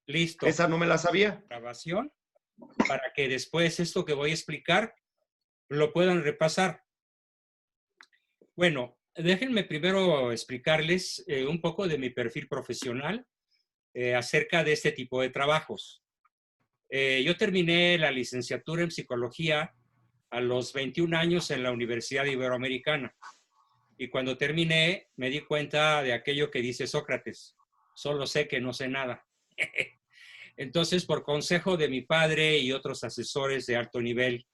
Listo. Esa no me la sabía. Grabación para que después esto que voy a explicar lo puedan repasar. Bueno, déjenme primero explicarles un poco de mi perfil profesional acerca de este tipo de trabajos. Yo terminé la licenciatura en psicología a los 21 años en la Universidad Iberoamericana. Y cuando terminé, me di cuenta de aquello que dice Sócrates: solo sé que no sé nada. Entonces, por consejo de mi padre y otros asesores de alto nivel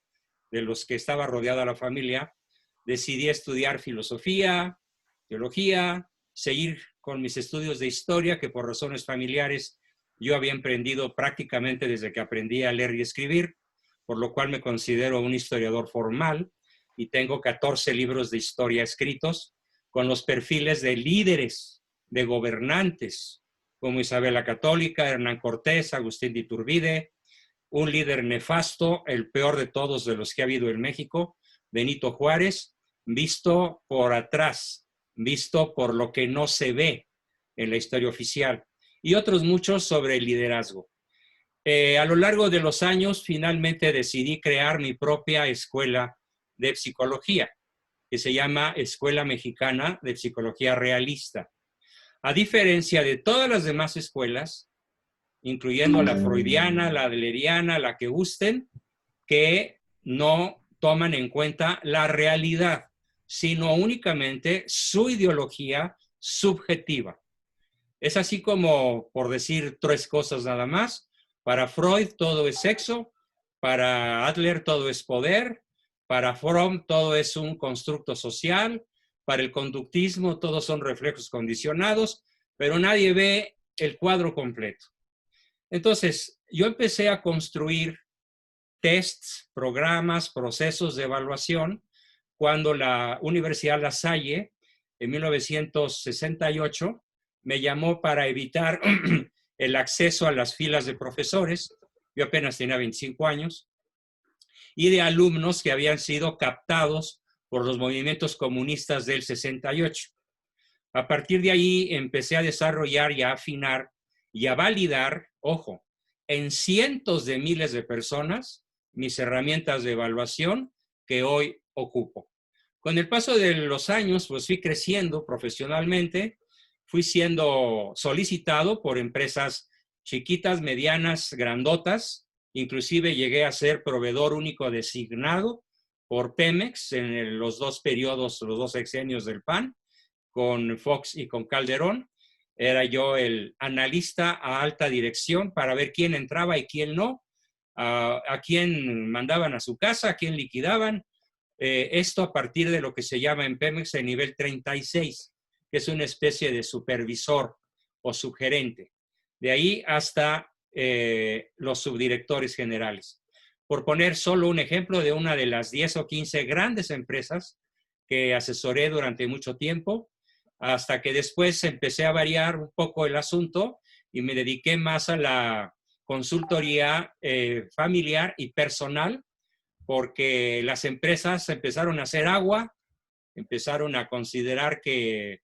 de los que estaba rodeada la familia, decidí estudiar filosofía, teología, seguir con mis estudios de historia, que por razones familiares yo había emprendido prácticamente desde que aprendí a leer y escribir, por lo cual me considero un historiador formal y tengo 14 libros de historia escritos con los perfiles de líderes, de gobernantes, como Isabel la Católica, Hernán Cortés, Agustín de Iturbide, un líder nefasto, el peor de todos de los que ha habido en México, Benito Juárez, visto por atrás, visto por lo que no se ve en la historia oficial, y otros muchos sobre el liderazgo. A lo largo de los años, finalmente decidí crear mi propia escuela de psicología, que se llama Escuela Mexicana de Psicología Realista. A diferencia de todas las demás escuelas, incluyendo la freudiana, la adleriana, la que gusten, que no toman en cuenta la realidad, sino únicamente su ideología subjetiva. Es así como, por decir tres cosas nada más, para Freud todo es sexo, para Adler todo es poder, para Fromm todo es un constructo social, para el conductismo todos son reflejos condicionados, pero nadie ve el cuadro completo. Entonces, yo empecé a construir tests, programas, procesos de evaluación cuando la Universidad La Salle, en 1968, me llamó para evitar el acceso a las filas de profesores. Yo apenas tenía 25 años, y de alumnos que habían sido captados por los movimientos comunistas del 68. A partir de ahí empecé a desarrollar y a afinar y a validar, ojo, en cientos de miles de personas, mis herramientas de evaluación que hoy ocupo. Con el paso de los años, pues fui creciendo profesionalmente, fui siendo solicitado por empresas chiquitas, medianas, grandotas, inclusive llegué a ser proveedor único designado por Pemex en los dos periodos, los dos sexenios del PAN, con Fox y con Calderón. Era yo el analista a alta dirección para ver quién entraba y quién no, a quién mandaban a su casa, a quién liquidaban. Esto a partir de lo que se llama en Pemex el nivel 36, que es una especie de supervisor o subgerente. De ahí hasta los subdirectores generales. Por poner solo un ejemplo de una de las 10 o 15 grandes empresas que asesoré durante mucho tiempo, hasta que después empecé a variar un poco el asunto y me dediqué más a la consultoría familiar y personal, porque las empresas empezaron a hacer agua, empezaron a considerar que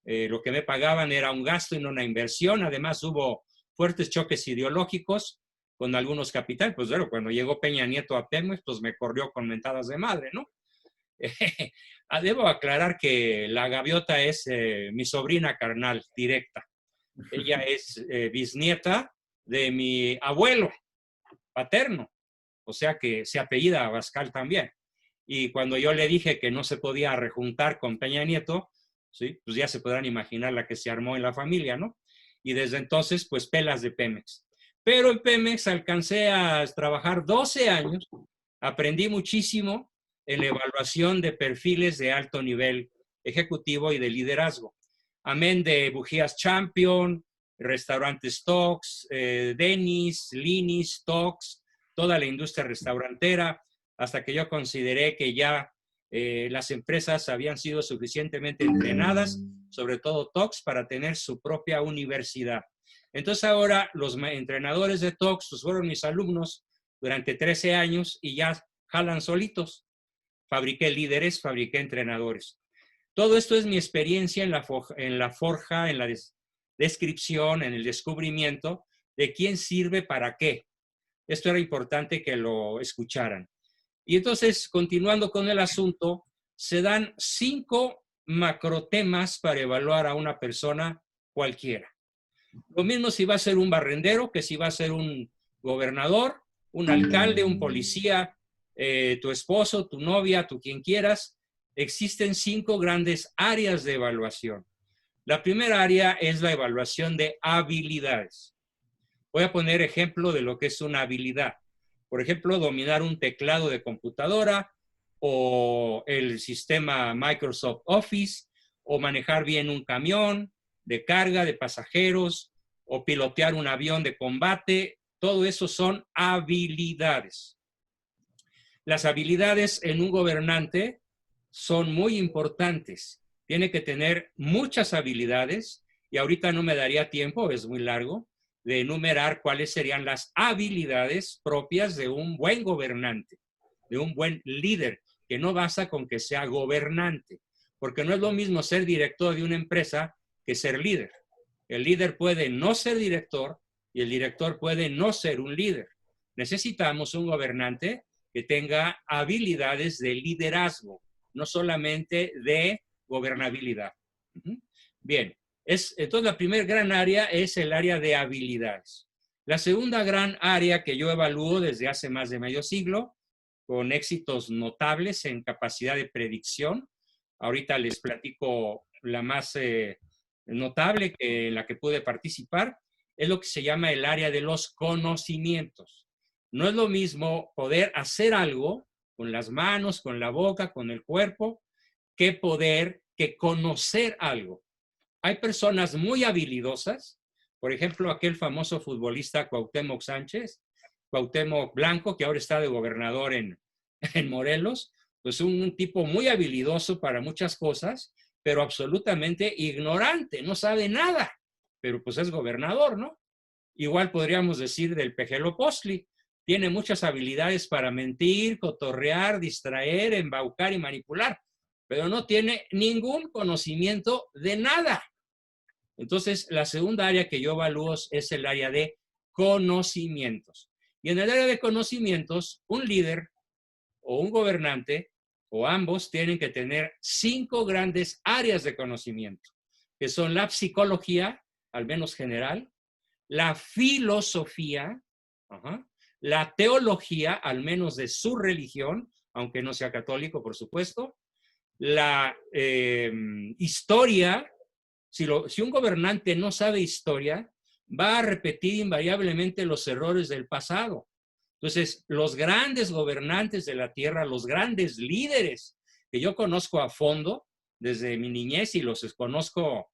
lo que me pagaban era un gasto y no una inversión. Además hubo fuertes choques ideológicos con algunos capitales. Pues bueno, cuando llegó Peña Nieto a Pemex, pues me corrió con mentadas de madre, ¿no? Debo aclarar que la gaviota es mi sobrina carnal directa. Ella es bisnieta de mi abuelo paterno, o sea que se apellida Abascal también. Y cuando yo le dije que no se podía rejuntar con Peña Nieto, ¿sí? Pues ya se podrán imaginar la que se armó en la familia, ¿no? Y desde entonces, pues pelas de Pemex. Pero en Pemex alcancé a trabajar 12 años, aprendí muchísimo en la evaluación de perfiles de alto nivel ejecutivo y de liderazgo. Amén de bujías Champion, restaurantes Tox, Denis, Linis, Tox, toda la industria restaurantera, hasta que yo consideré que ya las empresas habían sido suficientemente entrenadas, sobre todo Tox, para tener su propia universidad. Entonces ahora los entrenadores de Tox pues, fueron mis alumnos durante 13 años y ya jalan solitos. Fabriqué líderes, fabriqué entrenadores. Todo esto es mi experiencia en la forja, en la descripción, en el descubrimiento de quién sirve para qué. Esto era importante que lo escucharan. Y entonces, continuando con el asunto, se dan 5 macrotemas para evaluar a una persona cualquiera. Lo mismo si va a ser un barrendero que si va a ser un gobernador, un alcalde, un policía, tu esposo, tu novia, tu quien quieras. Existen 5 grandes áreas de evaluación. La primera área es la evaluación de habilidades. Voy a poner ejemplo de lo que es una habilidad. Por ejemplo, dominar un teclado de computadora o el sistema Microsoft Office, o manejar bien un camión de carga de pasajeros, o pilotear un avión de combate. Todo eso son habilidades. Las habilidades en un gobernante son muy importantes. Tiene que tener muchas habilidades, y ahorita no me daría tiempo, es muy largo, de enumerar cuáles serían las habilidades propias de un buen gobernante, de un buen líder, que no basta con que sea gobernante, porque no es lo mismo ser director de una empresa que ser líder. El líder puede no ser director y el director puede no ser un líder. Necesitamos un gobernante que tenga habilidades de liderazgo, no solamente de gobernabilidad. Bien, entonces la primera gran área es el área de habilidades. La segunda gran área que yo evalúo desde hace más de medio siglo, con éxitos notables en capacidad de predicción. Ahorita les platico la más notable en la que pude participar, es lo que se llama el área de los conocimientos. No es lo mismo poder hacer algo con las manos, con la boca, con el cuerpo, que conocer algo. Hay personas muy habilidosas, por ejemplo, aquel famoso futbolista Cuauhtémoc Sánchez, Cuauhtémoc Blanco, que ahora está de gobernador en Morelos, pues un tipo muy habilidoso para muchas cosas, pero absolutamente ignorante, no sabe nada, pero pues es gobernador, ¿no? Igual podríamos decir del Pejelopostli, tiene muchas habilidades para mentir, cotorrear, distraer, embaucar y manipular, pero no tiene ningún conocimiento de nada. Entonces, la segunda área que yo evalúo es el área de conocimientos. Y en el área de conocimientos, un líder o un gobernante o ambos tienen que tener 5 grandes áreas de conocimiento, que son la psicología, al menos general, la filosofía, la teología, al menos de su religión, aunque no sea católico, por supuesto, la historia. Si un gobernante no sabe historia, va a repetir invariablemente los errores del pasado. Entonces, los grandes gobernantes de la tierra, los grandes líderes que yo conozco a fondo desde mi niñez y los conozco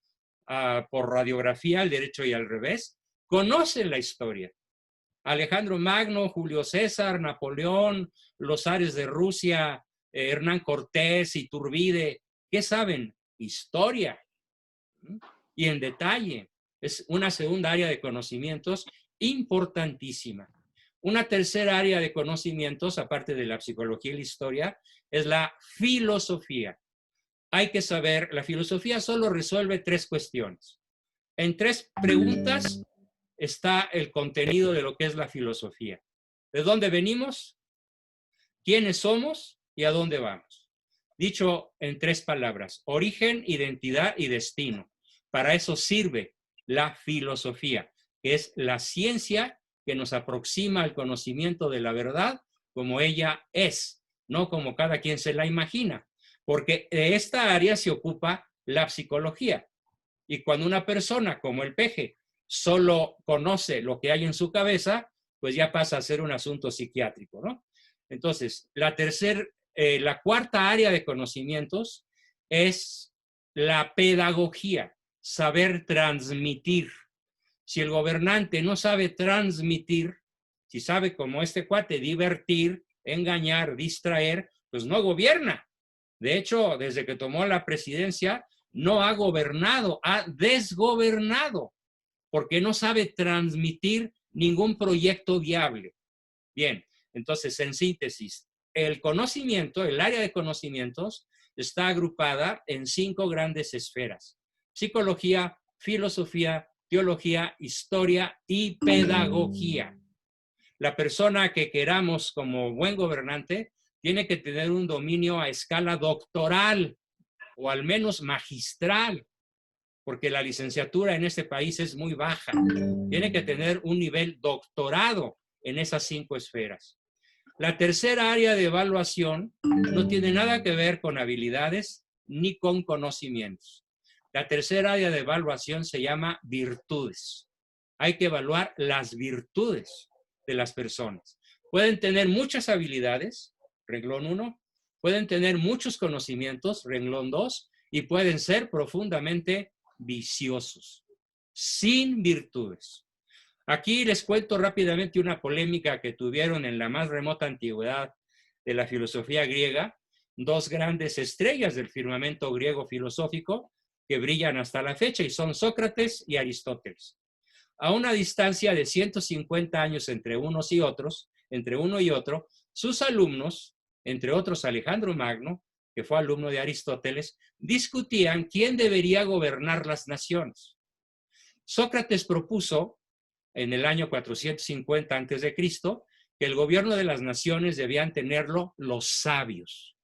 por radiografía al derecho y al revés, conocen la historia. Alejandro Magno, Julio César, Napoleón, los zares de Rusia, Hernán Cortés, Iturbide, ¿qué saben? Historia. Y en detalle. Es una segunda área de conocimientos importantísima. Una tercera área de conocimientos, aparte de la psicología y la historia, es la filosofía. Hay que saber, la filosofía solo resuelve 3 cuestiones. En 3 preguntas está el contenido de lo que es la filosofía. ¿De dónde venimos? ¿Quiénes somos? ¿Y a dónde vamos? Dicho en 3 palabras: origen, identidad y destino. Para eso sirve la filosofía, que es la ciencia que nos aproxima al conocimiento de la verdad como ella es, no como cada quien se la imagina, porque de esta área se ocupa la psicología. Y cuando una persona como el peje solo conoce lo que hay en su cabeza, pues ya pasa a ser un asunto psiquiátrico, ¿no? Entonces, la cuarta área de conocimientos es la pedagogía, saber transmitir. Si el gobernante no sabe transmitir, si sabe, como este cuate, divertir, engañar, distraer, pues no gobierna. De hecho, desde que tomó la presidencia, no ha gobernado, ha desgobernado, porque no sabe transmitir ningún proyecto viable. Bien, entonces, en síntesis, el conocimiento, el área de conocimientos, está agrupada en 5 grandes esferas: psicología, filosofía, teología, historia y pedagogía. La persona que queramos como buen gobernante tiene que tener un dominio a escala doctoral o al menos magistral, porque la licenciatura en este país es muy baja. Tiene que tener un nivel doctorado en esas 5 esferas. La tercera área de evaluación no tiene nada que ver con habilidades ni con conocimientos. La tercera área de evaluación se llama virtudes. Hay que evaluar las virtudes de las personas. Pueden tener muchas habilidades, renglón 1, pueden tener muchos conocimientos, renglón 2, y pueden ser profundamente viciosos, sin virtudes. Aquí les cuento rápidamente una polémica que tuvieron en la más remota antigüedad de la filosofía griega, 2 grandes estrellas del firmamento griego filosófico que brillan hasta la fecha, y son Sócrates y Aristóteles. A una distancia de 150 años entre uno y otro, sus alumnos, entre otros Alejandro Magno, que fue alumno de Aristóteles, discutían quién debería gobernar las naciones. Sócrates propuso en el año 450 a.C., que el gobierno de las naciones debían tenerlo los sabios.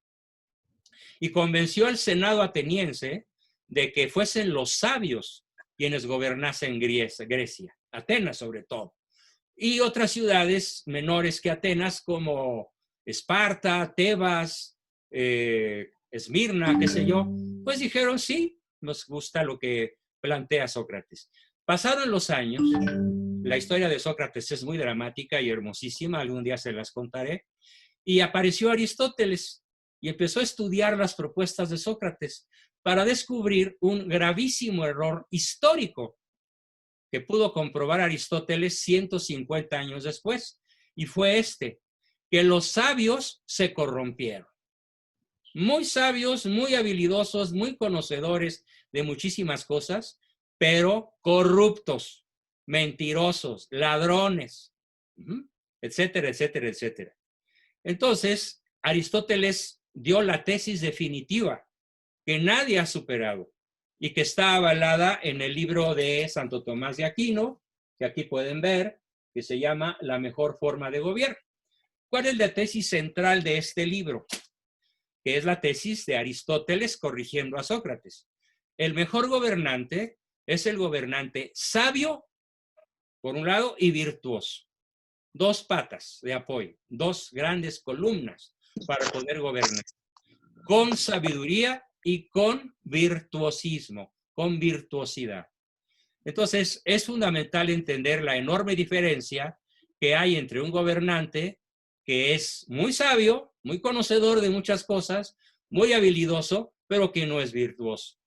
Y convenció al Senado ateniense de que fuesen los sabios quienes gobernasen Grecia, Atenas sobre todo, y otras ciudades menores que Atenas como Esparta, Tebas, Esmirna, qué sé yo, pues dijeron sí, nos gusta lo que plantea Sócrates. Pasaron los años, la historia de Sócrates es muy dramática y hermosísima, algún día se las contaré, y apareció Aristóteles y empezó a estudiar las propuestas de Sócrates para descubrir un gravísimo error histórico que pudo comprobar Aristóteles 150 años después, y fue que los sabios se corrompieron. Muy sabios, muy habilidosos, muy conocedores de muchísimas cosas, pero corruptos, mentirosos, ladrones, etcétera, etcétera, etcétera. Entonces, Aristóteles dio la tesis definitiva que nadie ha superado y que está avalada en el libro de Santo Tomás de Aquino, que aquí pueden ver, que se llama La mejor forma de gobierno. ¿Cuál es la tesis central de este libro? Que es la tesis de Aristóteles corrigiendo a Sócrates. El mejor gobernante es el gobernante sabio, por un lado, y virtuoso. 2 patas de apoyo, 2 grandes columnas para poder gobernar. Con sabiduría y con virtuosismo, con virtuosidad. Entonces, es fundamental entender la enorme diferencia que hay entre un gobernante que es muy sabio, muy conocedor de muchas cosas, muy habilidoso, pero que no es virtuoso.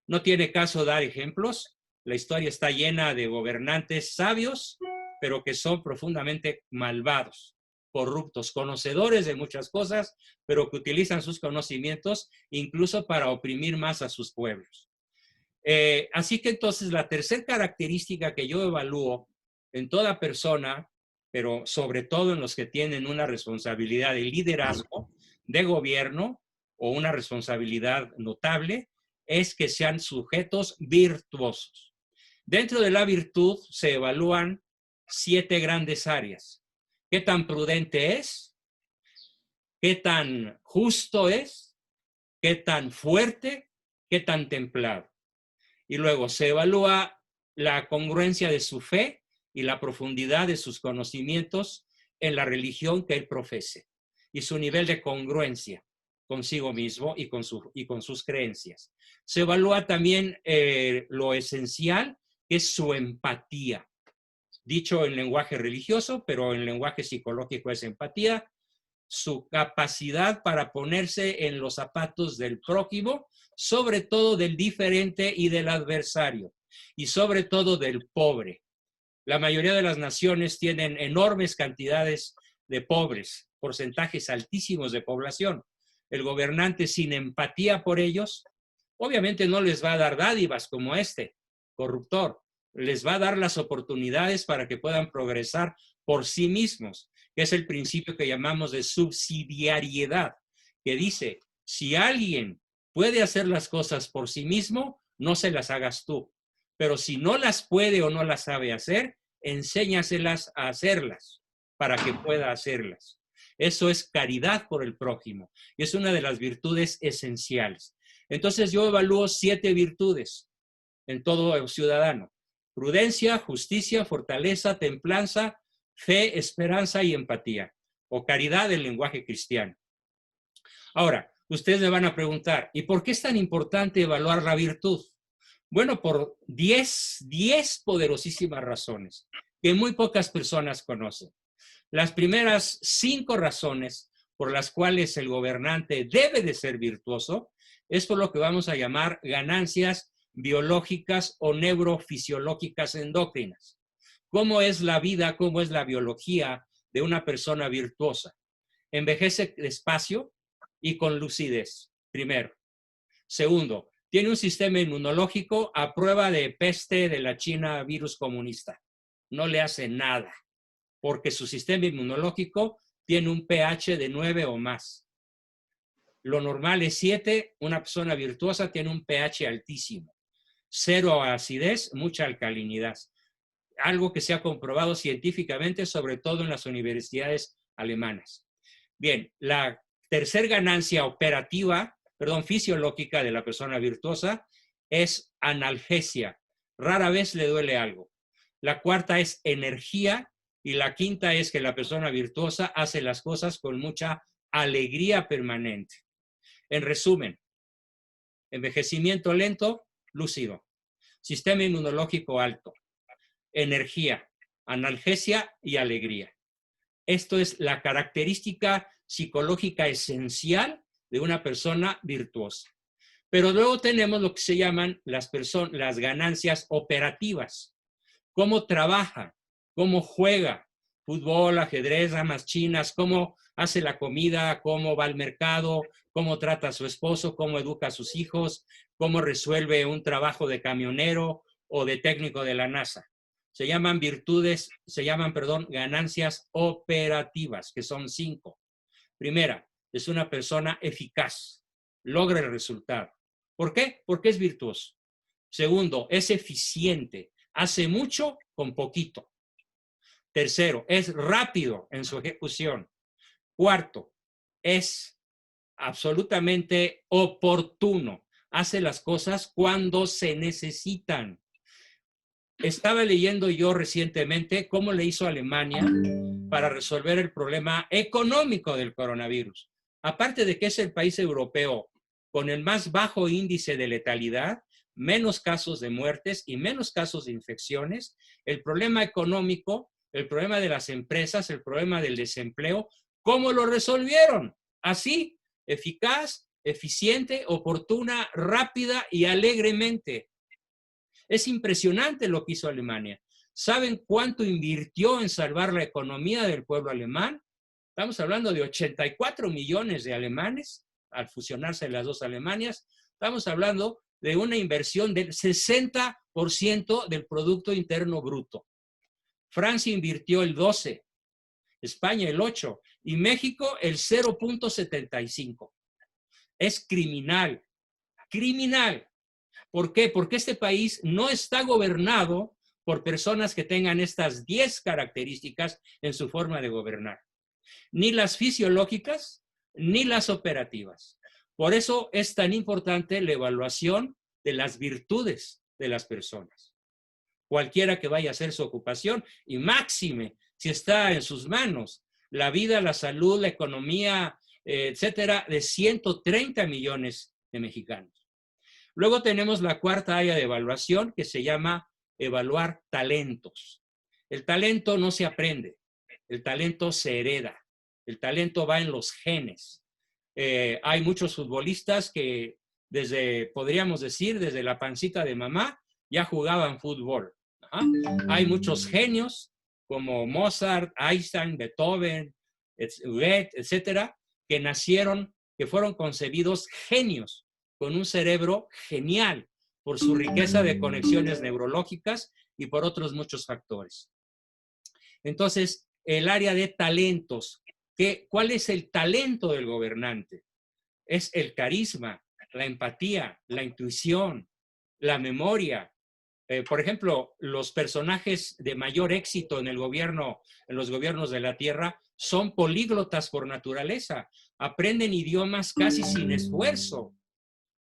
No tiene caso dar ejemplos. La historia está llena de gobernantes sabios, pero que son profundamente malvados, corruptos, conocedores de muchas cosas, pero que utilizan sus conocimientos incluso para oprimir más a sus pueblos. Así que entonces la tercera característica que yo evalúo en toda persona, pero sobre todo en los que tienen una responsabilidad de liderazgo, de gobierno o una responsabilidad notable, es que sean sujetos virtuosos. Dentro de la virtud se evalúan 7 grandes áreas. ¿Qué tan prudente es? ¿Qué tan justo es? ¿Qué tan fuerte? ¿Qué tan templado? Y luego se evalúa la congruencia de su fe y la profundidad de sus conocimientos en la religión que él profese y su nivel de congruencia consigo mismo y con sus creencias. Se evalúa también lo esencial, que es su empatía. Dicho en lenguaje religioso, pero en lenguaje psicológico es empatía, su capacidad para ponerse en los zapatos del prójimo, sobre todo del diferente y del adversario, y sobre todo del pobre. La mayoría de las naciones tienen enormes cantidades de pobres, porcentajes altísimos de población. El gobernante sin empatía por ellos, obviamente no les va a dar dádivas como corruptor, les va a dar las oportunidades para que puedan progresar por sí mismos, que es el principio que llamamos de subsidiariedad, que dice, si alguien puede hacer las cosas por sí mismo, no se las hagas tú, Pero si no las puede o no las sabe hacer, enséñaselas a hacerlas para que pueda hacerlas. Eso es caridad por el prójimo y es una de las virtudes esenciales. Entonces yo evalúo 7 virtudes en todo ciudadano: prudencia, justicia, fortaleza, templanza, fe, esperanza y empatía, o caridad en lenguaje cristiano. Ahora, ustedes me van a preguntar, ¿y por qué es tan importante evaluar la virtud? Bueno, por 10 poderosísimas razones que muy pocas personas conocen. Las primeras 5 razones por las cuales el gobernante debe de ser virtuoso es por lo que vamos a llamar ganancias biológicas o neurofisiológicas endócrinas. ¿Cómo es la vida, cómo es la biología de una persona virtuosa? Envejece despacio y con lucidez, primero. Segundo, tiene un sistema inmunológico a prueba de peste de la China virus comunista. No le hace nada, porque su sistema inmunológico tiene un pH de 9 o más. Lo normal es 7, una persona virtuosa tiene un pH altísimo. 0 acidez, mucha alcalinidad. Algo que se ha comprobado científicamente, sobre todo en las universidades alemanas. Bien, la tercer ganancia fisiológica de la persona virtuosa es analgesia. Rara vez le duele algo. La cuarta es energía y la quinta es que la persona virtuosa hace las cosas con mucha alegría permanente. En resumen, envejecimiento lento, lúcido, sistema inmunológico alto, energía, analgesia y alegría. Esto es la característica psicológica esencial de una persona virtuosa. Pero luego tenemos lo que se llaman las ganancias operativas. Cómo trabaja, cómo juega, fútbol, ajedrez, damas chinas, cómo hace la comida, cómo va al mercado, cómo trata a su esposo, cómo educa a sus hijos, cómo resuelve un trabajo de camionero o de técnico de la NASA. Se llaman ganancias operativas, que son 5. Primera, es una persona eficaz, logra el resultado. ¿Por qué? Porque es virtuoso. Segundo, es eficiente, hace mucho con poquito. Tercero, es rápido en su ejecución. Cuarto, es absolutamente oportuno, hace las cosas cuando se necesitan. Estaba leyendo yo recientemente cómo le hizo Alemania para resolver el problema económico del coronavirus. Aparte de que es el país europeo con el más bajo índice de letalidad, menos casos de muertes y menos casos de infecciones, el problema económico, el problema de las empresas, el problema del desempleo, ¿cómo lo resolvieron? Así, eficaz, eficiente, oportuna, rápida y alegremente. Es impresionante lo que hizo Alemania. ¿Saben cuánto invirtió en salvar la economía del pueblo alemán? Estamos hablando de 84 millones de alemanes al fusionarse las dos Alemanias. Estamos hablando de una inversión del 60% del Producto Interno Bruto. Francia invirtió el 12%, España el 8% y México el 0.75%. Es criminal, criminal. ¿Por qué? Porque este país no está gobernado por personas que tengan estas 10 características en su forma de gobernar. Ni las fisiológicas, ni las operativas. Por eso es tan importante la evaluación de las virtudes de las personas. Cualquiera que vaya a hacer su ocupación, y máxime, si está en sus manos, la vida, la salud, la economía, etcétera, de 130 millones de mexicanos. Luego tenemos la cuarta área de evaluación que se llama evaluar talentos. El talento no se aprende, el talento se hereda, el talento va en los genes. Hay muchos futbolistas que podríamos decir, desde la pancita de mamá, ya jugaban fútbol. Hay muchos genios como Mozart, Einstein, Beethoven, Goethe, etcétera, que fueron concebidos genios, con un cerebro genial por su riqueza de conexiones neurológicas y por otros muchos factores. Entonces, el área de talentos, ¿cuál es el talento del gobernante? Es el carisma, la empatía, la intuición, la memoria, Por ejemplo, los personajes de mayor éxito en el gobierno, en los gobiernos de la Tierra, son políglotas por naturaleza. Aprenden idiomas casi sin esfuerzo.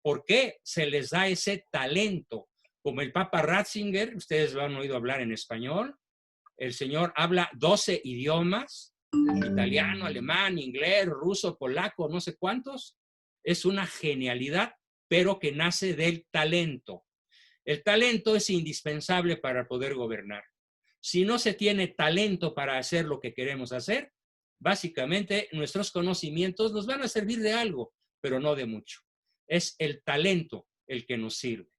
¿Por qué? Se les da ese talento. Como el Papa Ratzinger, ustedes lo han oído hablar en español. El señor habla 12 idiomas, italiano, alemán, inglés, ruso, polaco, no sé cuántos. Es una genialidad, pero que nace del talento. El talento es indispensable para poder gobernar. Si no se tiene talento para hacer lo que queremos hacer, básicamente nuestros conocimientos nos van a servir de algo, pero no de mucho. Es el talento el que nos sirve.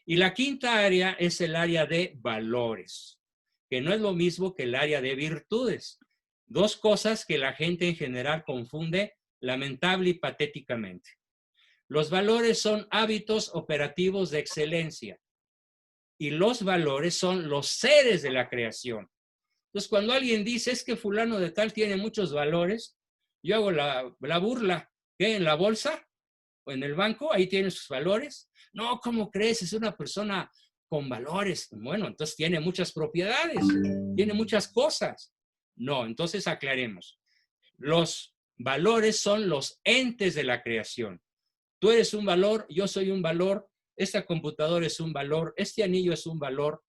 Y la quinta área es el área de valores, que no es lo mismo que el área de virtudes. Dos cosas que la gente en general confunde lamentable y patéticamente. Los valores son hábitos operativos de excelencia y los valores son los seres de la creación. Entonces, cuando alguien dice es que fulano de tal tiene muchos valores, yo hago la burla, ¿qué? ¿En la bolsa o en el banco? Ahí tiene sus valores. No, ¿cómo crees? Es una persona con valores. Bueno, entonces tiene muchas propiedades, tiene muchas cosas. No, entonces aclaremos. Los valores son los entes de la creación. Tú eres un valor, yo soy un valor, esta computadora es un valor, este anillo es un valor,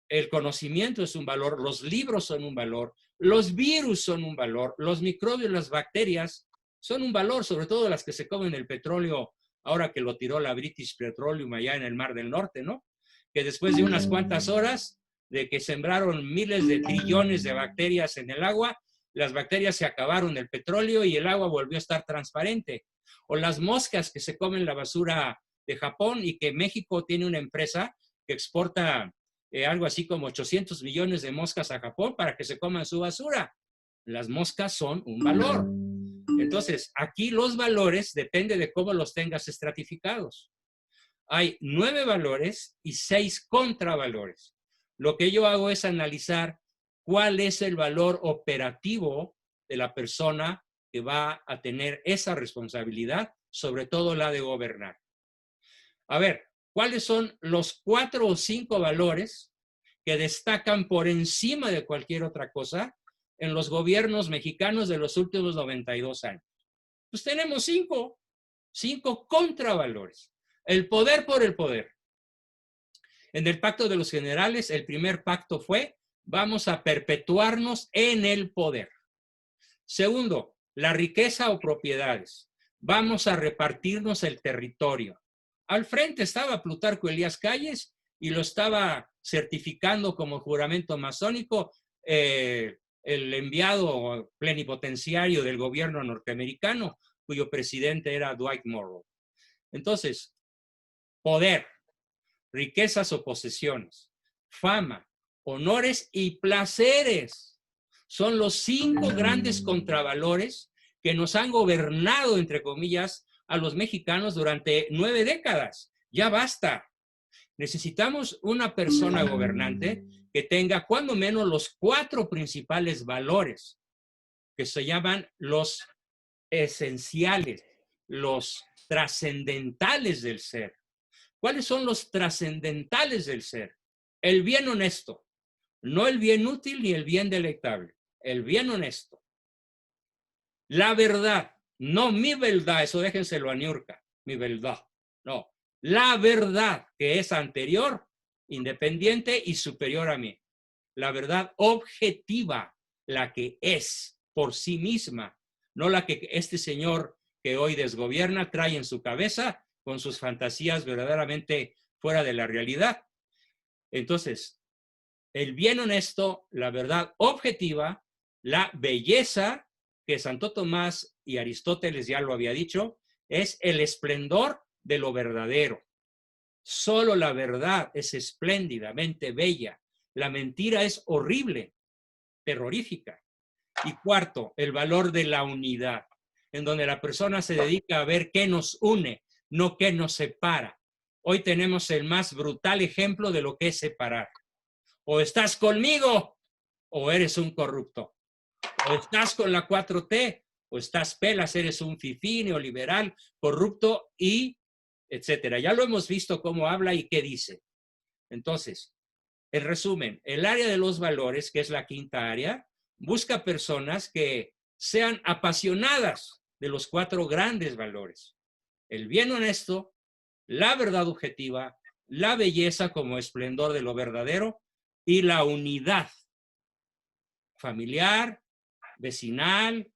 el conocimiento es un valor, los libros son un valor, los virus son un valor, los microbios, las bacterias son un valor, sobre todo las que se comen el petróleo, ahora que lo tiró la British Petroleum allá en el Mar del Norte, ¿no? Que después de unas cuantas horas de que sembraron miles de trillones de bacterias en el agua, las bacterias se acabaron del petróleo y el agua volvió a estar transparente. O las moscas que se comen la basura de Japón y que México tiene una empresa que exporta algo así como 800 millones de moscas a Japón para que se coman su basura. Las moscas son un valor. Entonces, aquí los valores depende de cómo los tengas estratificados. Hay 9 valores y 6 contravalores. Lo que yo hago es analizar cuál es el valor operativo de la persona que va a tener esa responsabilidad, sobre todo la de gobernar. A ver, ¿cuáles son los 4 o 5 valores que destacan por encima de cualquier otra cosa en los gobiernos mexicanos de los últimos 92 años? Pues tenemos 5 contravalores. El poder por el poder. En el Pacto de los Generales, el primer pacto fue, vamos a perpetuarnos en el poder. Segundo, la riqueza o propiedades. Vamos a repartirnos el territorio. Al frente estaba Plutarco Elías Calles y lo estaba certificando como juramento masónico el enviado plenipotenciario del gobierno norteamericano, cuyo presidente era Dwight Morrow. Entonces, poder, riquezas o posesiones, fama, honores y placeres son los 5 grandes contravalores que nos han gobernado, entre comillas, a los mexicanos durante 9 décadas. Ya basta. Necesitamos una persona gobernante que tenga cuando menos los 4 principales valores que se llaman los esenciales, los trascendentales del ser. ¿Cuáles son los trascendentales del ser? El bien honesto, no el bien útil ni el bien deleitable, el bien honesto. La verdad, no mi verdad, eso déjenselo a Niurka, mi verdad, no. La verdad que es anterior, independiente y superior a mí. La verdad objetiva, la que es por sí misma, no la que este señor que hoy desgobierna trae en su cabeza con sus fantasías verdaderamente fuera de la realidad. Entonces, el bien honesto, la verdad objetiva, la belleza, que Santo Tomás y Aristóteles ya lo había dicho, es el esplendor de lo verdadero. Solo la verdad es espléndidamente bella. La mentira es horrible, terrorífica. Y cuarto, el valor de la unidad, en donde la persona se dedica a ver qué nos une, no qué nos separa. Hoy tenemos el más brutal ejemplo de lo que es separar. O estás conmigo o eres un corrupto. O estás con la 4T o estás pelas, eres un fifí, neoliberal, corrupto y etcétera. Ya lo hemos visto cómo habla y qué dice. Entonces, en resumen, el área de los valores, que es la quinta área, busca personas que sean apasionadas de los 4 grandes valores: el bien honesto, la verdad objetiva, la belleza como esplendor de lo verdadero y la unidad familiar, vecinal,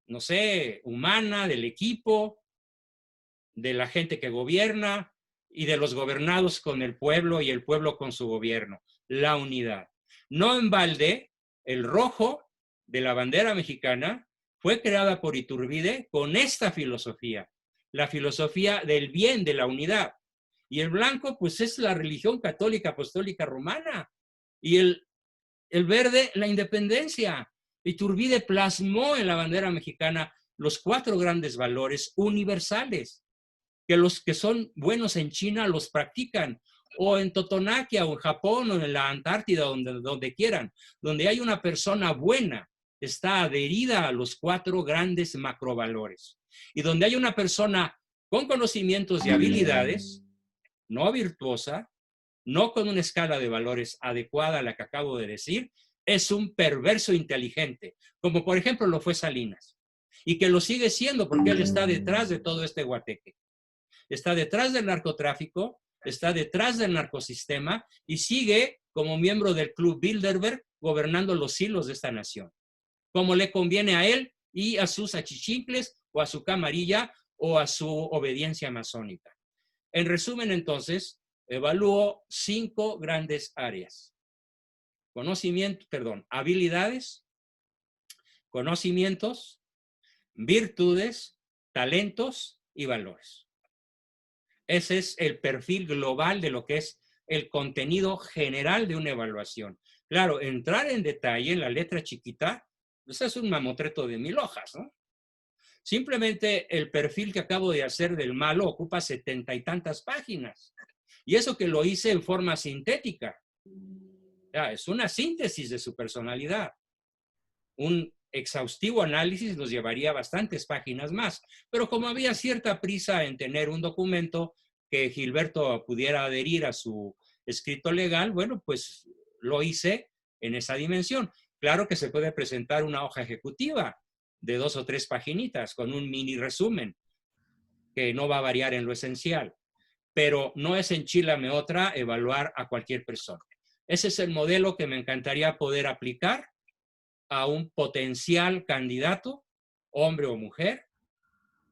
no sé, humana, del equipo, de la gente que gobierna y de los gobernados con el pueblo y el pueblo con su gobierno. La unidad. No en balde, el rojo de la bandera mexicana fue creada por Iturbide con esta filosofía, la filosofía del bien, de la unidad. Y el blanco, pues es la religión católica apostólica romana. Y el verde, la independencia. Iturbide plasmó en la bandera mexicana los 4 grandes valores universales, que los que son buenos en China los practican, o en Totonaquia, o en Japón, o en la Antártida, donde quieran. Donde hay una persona buena, está adherida a los 4 grandes macrovalores. Y donde hay una persona con conocimientos y habilidades, no virtuosa, no con una escala de valores adecuada a la que acabo de decir, es un perverso inteligente, como por ejemplo lo fue Salinas, y que lo sigue siendo porque él está detrás de todo este guateque. Está detrás del narcotráfico, está detrás del narcosistema y sigue como miembro del Club Bilderberg gobernando los hilos de esta nación, como le conviene a él y a sus achichincles o a su camarilla o a su obediencia masónica. En resumen, entonces, evalúo 5 grandes áreas: habilidades, conocimientos, virtudes, talentos y valores. Ese es el perfil global de lo que es el contenido general de una evaluación. Claro, entrar en detalle en la letra chiquita, pues es un mamotreto de 1000 hojas, ¿no? Simplemente el perfil que acabo de hacer del malo ocupa 70 y tantas páginas. Y eso que lo hice en forma sintética. Ya, es una síntesis de su personalidad. Un exhaustivo análisis nos llevaría bastantes páginas más. Pero como había cierta prisa en tener un documento que Gilberto pudiera adherir a su escrito legal, bueno, pues lo hice en esa dimensión. Claro que se puede presentar una hoja ejecutiva de 2 o 3 paginitas con un mini resumen que no va a variar en lo esencial, pero no es enchilame otra evaluar a cualquier persona. Ese es el modelo que me encantaría poder aplicar a un potencial candidato, hombre o mujer.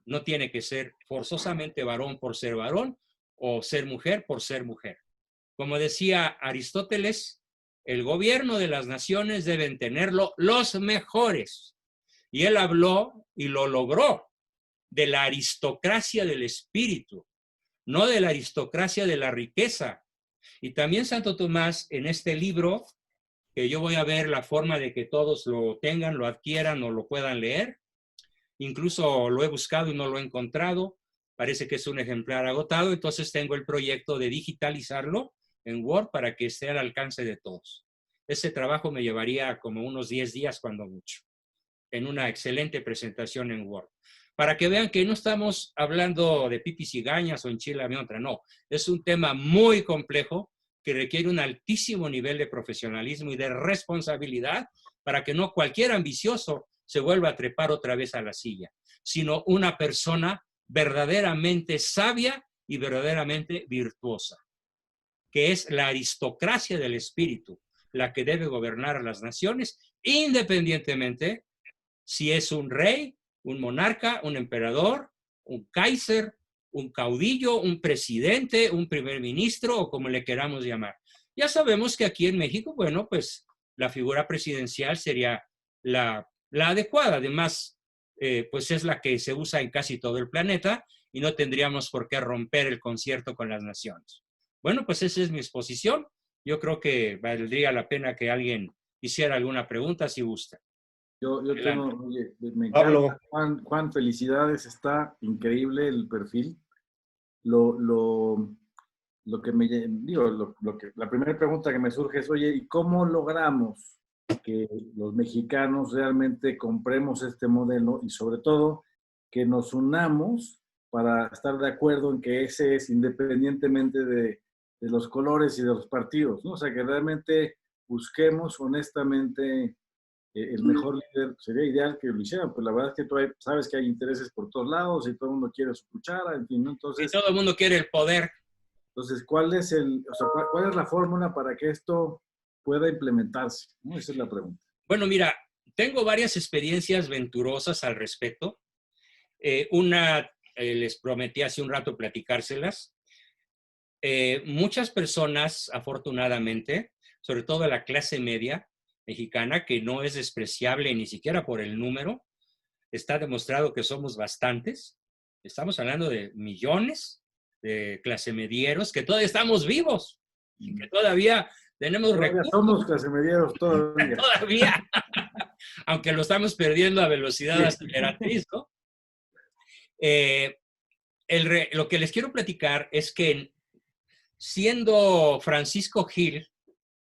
No tiene que ser forzosamente varón por ser varón o ser mujer por ser mujer. Como decía Aristóteles, el gobierno de las naciones deben tenerlo los mejores. Y él habló y lo logró de la aristocracia del espíritu, no de la aristocracia de la riqueza. Y también Santo Tomás, en este libro, que yo voy a ver la forma de que todos lo tengan, lo adquieran o lo puedan leer. Incluso lo he buscado y no lo he encontrado. Parece que es un ejemplar agotado, entonces tengo el proyecto de digitalizarlo en Word para que esté al alcance de todos. Ese trabajo me llevaría como unos 10 días, cuando mucho, en una excelente presentación en Word. Para que vean que no estamos hablando de pipis y gañas o enchilame otra, no. Es un tema muy complejo que requiere un altísimo nivel de profesionalismo y de responsabilidad para que no cualquier ambicioso se vuelva a trepar otra vez a la silla, sino una persona verdaderamente sabia y verdaderamente virtuosa, que es la aristocracia del espíritu, la que debe gobernar a las naciones, independientemente si es un rey, un monarca, un emperador, un kaiser, un caudillo, un presidente, un primer ministro o como le queramos llamar. Ya sabemos que aquí en México, bueno, pues la figura presidencial sería la adecuada. Además, pues es la que se usa en casi todo el planeta y no tendríamos por qué romper el concierto con las naciones. Bueno, pues esa es mi exposición. Yo creo que valdría la pena que alguien hiciera alguna pregunta si gusta. Yo tengo, Adelante. oye, me encanta, Pablo, Juan, felicidades, está increíble el perfil. Lo, lo, lo que me, digo, la primera pregunta que me surge es, oye, ¿y cómo logramos que los mexicanos realmente compremos este modelo y sobre todo que nos unamos para estar de acuerdo en que ese es, independientemente de los colores y de los partidos, ¿no? O sea, que realmente busquemos honestamente el mejor líder. Sería ideal que lo hicieran, pues la verdad es que tú sabes que hay intereses por todos lados y todo el mundo quiere su cuchara, en fin, ¿no? Y todo el mundo quiere el poder. Entonces, ¿cuál es cuál es la fórmula para que esto pueda implementarse? ¿No? Esa es la pregunta. Bueno, mira, tengo varias experiencias venturosas al respecto. Una, les prometí hace un rato platicárselas. Muchas personas, afortunadamente, sobre todo la clase media mexicana, que no es despreciable ni siquiera por el número, está demostrado que somos bastantes. Estamos hablando de millones de clase medieros que todavía estamos vivos y que todavía tenemos recursos. Somos clase medieros todavía. Todavía, aunque lo estamos perdiendo a velocidad aceleratriz, ¿no? Lo que les quiero platicar es que siendo Francisco Gil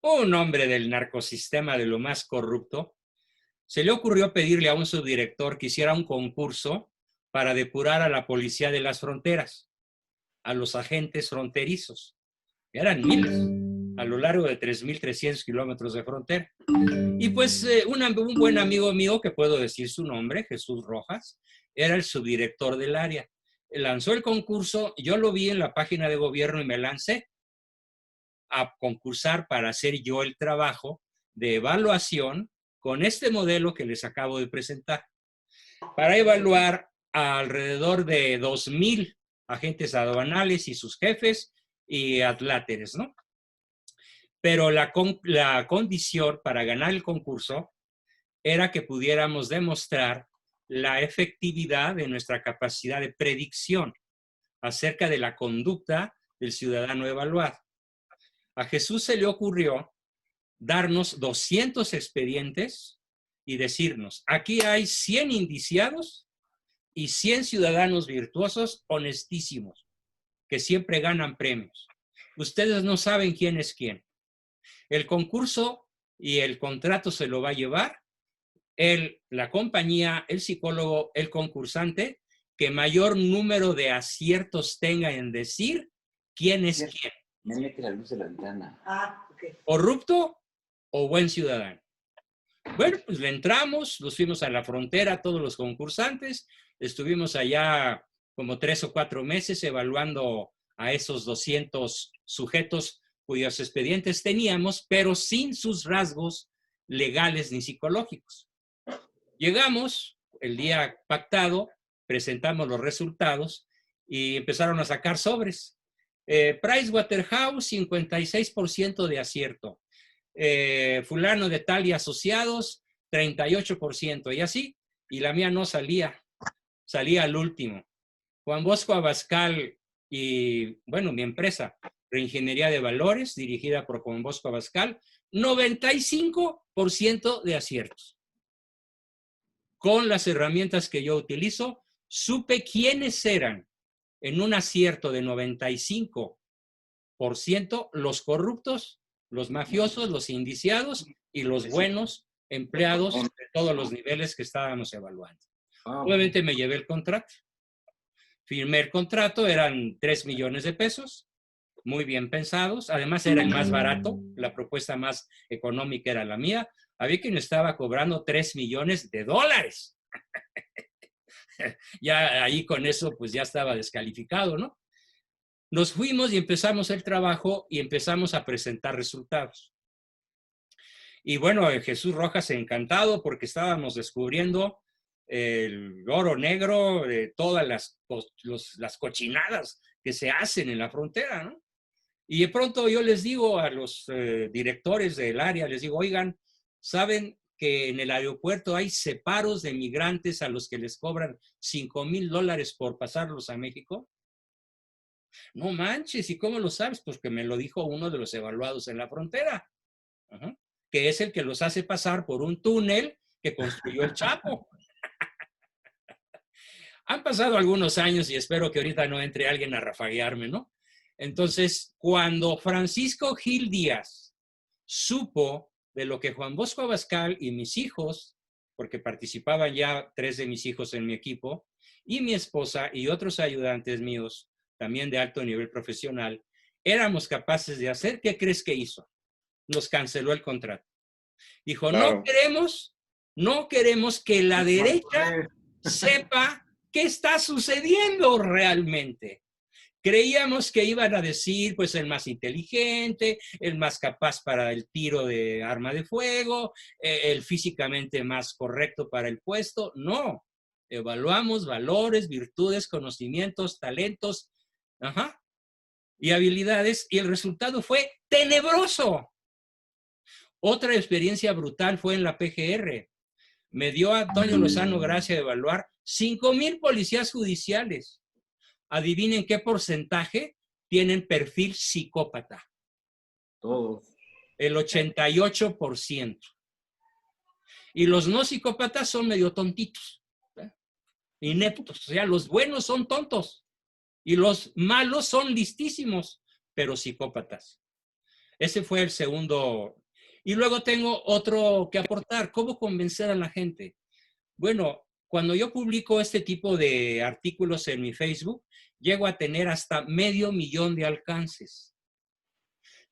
un hombre del narcosistema de lo más corrupto, se le ocurrió pedirle a un subdirector que hiciera un concurso para depurar a la policía de las fronteras, a los agentes fronterizos. Eran miles, a lo largo de 3.300 kilómetros de frontera. Y pues un buen amigo mío, que puedo decir su nombre, Jesús Rojas, era el subdirector del área. Lanzó el concurso, yo lo vi en la página de gobierno y me lancé a concursar para hacer yo el trabajo de evaluación con este modelo que les acabo de presentar, para evaluar a alrededor de 2,000 agentes aduanales y sus jefes y adláteres, ¿no? Pero la condición para ganar el concurso era que pudiéramos demostrar la efectividad de nuestra capacidad de predicción acerca de la conducta del ciudadano evaluado. A Jesús se le ocurrió darnos 200 expedientes y decirnos, aquí hay 100 indiciados y 100 ciudadanos virtuosos honestísimos, que siempre ganan premios. Ustedes no saben quién es quién. El concurso y el contrato se lo va a llevar la compañía, el psicólogo, el concursante, que mayor número de aciertos tenga en decir quién es quién. Me mete la luz de la ventana. Okay. Corrupto o buen ciudadano. Bueno, pues le entramos, nos fuimos a la frontera, todos los concursantes, estuvimos allá como 3 o 4 meses evaluando a esos 200 sujetos cuyos expedientes teníamos, pero sin sus rasgos legales ni psicológicos. Llegamos el día pactado, presentamos los resultados y empezaron a sacar sobres. Pricewaterhouse, 56% de acierto. Fulano de tal y asociados, 38%. Y así, y la mía no salía al último. Juan Bosco Abascal y, bueno, mi empresa, Reingeniería de Valores, dirigida por Juan Bosco Abascal, 95% de aciertos. Con las herramientas que yo utilizo, supe quiénes eran en un acierto de 95% los corruptos, los mafiosos, los indiciados y los buenos empleados de todos los niveles que estábamos evaluando. Obviamente me llevé el contrato. Firmé el contrato, eran 3 millones de pesos, muy bien pensados. Además era el más barato, la propuesta más económica era la mía. Había quien estaba cobrando $3 millones. Ya ahí con eso pues ya estaba descalificado, ¿no? Nos fuimos y empezamos el trabajo y empezamos a presentar resultados. Y bueno, Jesús Rojas encantado porque estábamos descubriendo el oro negro de todas las cochinadas que se hacen en la frontera, ¿no? Y de pronto yo les digo a los directores del área, les digo, oigan, ¿saben que en el aeropuerto hay separos de migrantes a los que les cobran $5,000 por pasarlos a México? No manches, ¿y cómo lo sabes? Pues que me lo dijo uno de los evaluados en la frontera, que es el que los hace pasar por un túnel que construyó el Chapo. Han pasado algunos años y espero que ahorita no entre alguien a rafaguearme, ¿no? Entonces, cuando Francisco Gil Díaz supo de lo que Juan Bosco Abascal y mis hijos, porque participaban ya 3 de mis hijos en mi equipo, y mi esposa y otros ayudantes míos, también de alto nivel profesional, éramos capaces de hacer, ¿qué crees que hizo? Nos canceló el contrato. Dijo, Claro. no queremos que la derecha sepa qué está sucediendo realmente. Creíamos que iban a decir, pues, el más inteligente, el más capaz para el tiro de arma de fuego, el físicamente más correcto para el puesto. No, evaluamos valores, virtudes, conocimientos, talentos, y habilidades, y el resultado fue tenebroso. Otra experiencia brutal fue en la PGR. Me dio a Antonio Lozano gracia de evaluar 5,000 policías judiciales. Adivinen qué porcentaje tienen perfil psicópata. Todos. El 88%. Y los no psicópatas son medio tontitos, ineptos. O sea, los buenos son tontos y los malos son listísimos, pero psicópatas. Ese fue el segundo. Y luego tengo otro que aportar. ¿Cómo convencer a la gente? Bueno, cuando yo publico este tipo de artículos en mi Facebook, llego a tener hasta 500,000 de alcances.